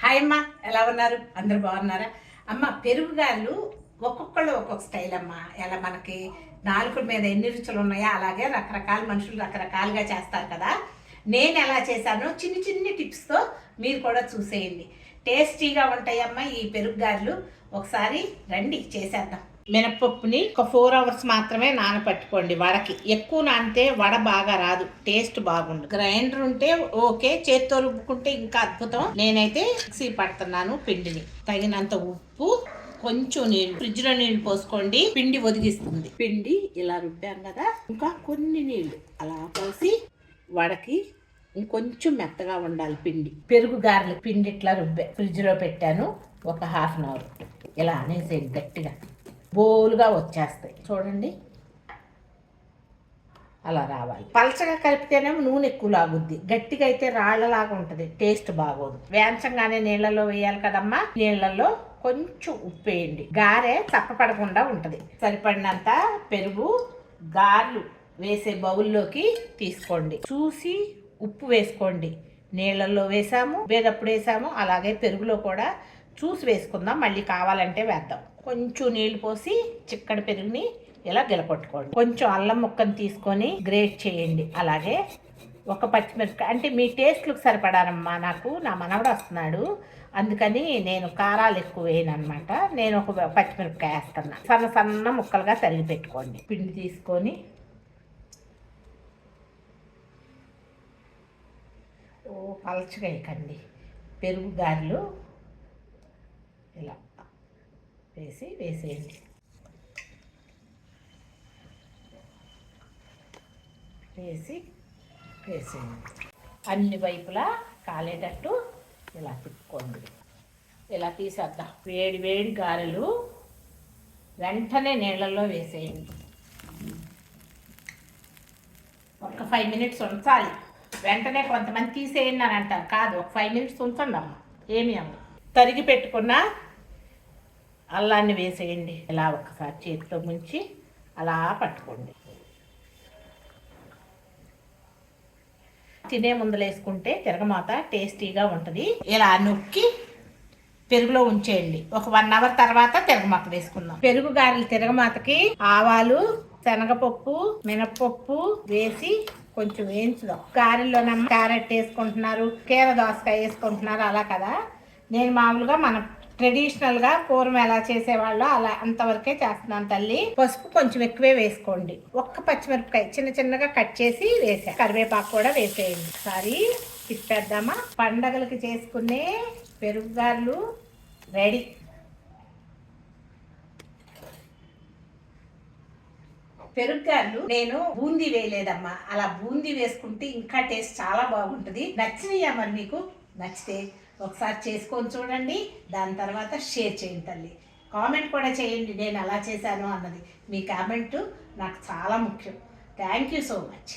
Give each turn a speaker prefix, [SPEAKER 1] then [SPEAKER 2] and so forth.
[SPEAKER 1] Hi అమ్మ, ఎలా ఉన్నారు? అందరు బాగున్నారా? అమ్మ, పెరుగుగాళ్ళు ఒక్కొక్కళ్ళు ఒక్కొక్క స్టైల్ అమ్మ. ఎలా మనకి నాలుగు మీద ఎన్ని రుచులు ఉన్నాయో అలాగే రకరకాల మనుషులు రకరకాలుగా చేస్తారు కదా. నేను ఎలా చేశానో చిన్ని చిన్ని టిప్స్తో మీరు కూడా చూసేయండి. టేస్టీగా ఉంటాయమ్మ ఈ పెరుగుగాళ్ళు. ఒకసారి రండి చేసేద్దాం. మినపప్పుని ఒక 4 అవర్స్ మాత్రమే నానపెట్టుకోండి. వడకి ఎక్కువ నానితే వడ బాగా రాదు, టేస్ట్ బాగుండు. గ్రైండర్ ఉంటే ఓకే, చేత్తో రుబ్బుకుంటే ఇంకా అద్భుతం. నేనైతే మిక్సీ పడుతున్నాను. పిండిని తగినంత ఉప్పు, కొంచెం నీళ్ళు, ఫ్రిడ్జ్ లో నీళ్లు పోసుకోండి, పిండి ఒదిగిస్తుంది. పిండి ఇలా రుబ్బాం కదా, ఇంకా కొన్ని నీళ్లు అలా పోసి వడకి ఇంకొంచెం మెత్తగా ఉండాలి పిండి. పెరుగు గారెల పిండి ఇట్లా రుబ్బా ఫ్రిడ్జ్ లో పెట్టాను. ఒక హాఫ్ అన్ అవర్ ఇలా అనేసేది గట్టిగా బోలుగా వచ్చేస్తాయి. చూడండి, అలా రావాలి. పలచగా కలిపితేనేమో నూనె ఎక్కువ లాగుద్ది, గట్టిగా అయితే రాళ్లలాగా ఉంటుంది, టేస్ట్ బాగోదు. వేంచంగానే నీళ్ళలో వేయాలి కదమ్మా. నీళ్ళల్లో కొంచెం ఉప్పు వేయండి, గారె చప్పపడకుండా ఉంటుంది. సరిపడినంత పెరుగు గారెలు వేసే బౌల్లోకి తీసుకోండి. చూసి ఉప్పు వేసుకోండి. నీళ్ళల్లో వేసాము, వేదప్పుడు వేసాము, అలాగే పెరుగులో కూడా చూసి వేసుకుందాం. మళ్ళీ కావాలంటే వేద్దాం. కొంచెం నీళ్లు పోసి చిక్కడి పెరుగుని ఇలా గిలకొట్టుకోండి. కొంచెం అల్లం ముక్కను తీసుకొని గ్రేట్ చేయండి. అలాగే ఒక పచ్చిమిరపకాయ, అంటే మీ టేస్ట్లకు సరిపడానమ్మా. నాకు నా మనవడు వస్తున్నాడు, అందుకని నేను కారాలు ఎక్కువ వేయను అనమాట. నేను ఒక పచ్చిమిరపకాయ వేస్తున్నా. సన్న సన్న ముక్కలుగా తరిగి పెట్టుకోండి. పిండి తీసుకొని పలచగా వేయకండి. పెరుగు గారెలు ఇలా వేసేయండి. వేసేయండి. అన్ని వైపులా కాలేటట్టు ఇలా తిప్పుకోండి. ఇలా తీసేద్దాం. వేడి వేడి గారెలు వెంటనే నీళ్ళల్లో వేసేయండి. ఒక 5 మినిట్స్ ఉంచాలి. వెంటనే కొంతమంది తీసేయండి అని అంటారు, కాదు, ఒక 5 మినిట్స్ ఉంచండి అమ్మ. ఏమి అమ్మ, తరిగి పెట్టుకున్న అల్లాన్ని వేసేయండి. ఇలా ఒకసారి చేతితో ముంచి అలా పట్టుకోండి. తినే ముందులు వేసుకుంటే తిరగమాత టేస్టీగా ఉంటుంది. ఇలా నొక్కి పెరుగులో ఉంచేయండి. ఒక 1 అవర్ తర్వాత తిరగమాత వేసుకుందాం. పెరుగు గారెలు తిరగమాతకి ఆవాలు, శనగపప్పు, మినపప్పు వేసి కొంచెం వేయించుదాం. గారెల్లోనమ్మ క్యారెట్ వేసుకుంటున్నారు, కీర దోసకాయ వేసుకుంటున్నారు, అలా కదా. నేను మామూలుగా మన ట్రెడిషనల్గా పూర్వం ఎలా చేసేవాళ్ళు అలా అంతవరకే చేస్తున్నాను తల్లి. పసుపు కొంచెం ఎక్కువే వేసుకోండి. ఒక్క పచ్చిమిరపకాయ చిన్న చిన్నగా కట్ చేసి వేసా. కరివేపాకు కూడా వేసేయండి. ఒకసారి తిప్పేద్దామా. పండగలకి చేసుకునే పెరుగుగారెలు రెడీ. పెరుగుగారెలు నేను బూందీ వేయలేదమ్మా. అలా బూందీ వేసుకుంటే ఇంకా టేస్ట్ చాలా బాగుంటుంది. నచ్చినాయా మరి మీకు? నచ్చితే ఒకసారి చేసుకొని చూడండి. దాని తర్వాత షేర్ చేయండి తల్లి. కామెంట్ కూడా చేయండి నేను ఎలా చేశాను అన్నది. మీ కామెంటు నాకు చాలా ముఖ్యం. Thank you so much.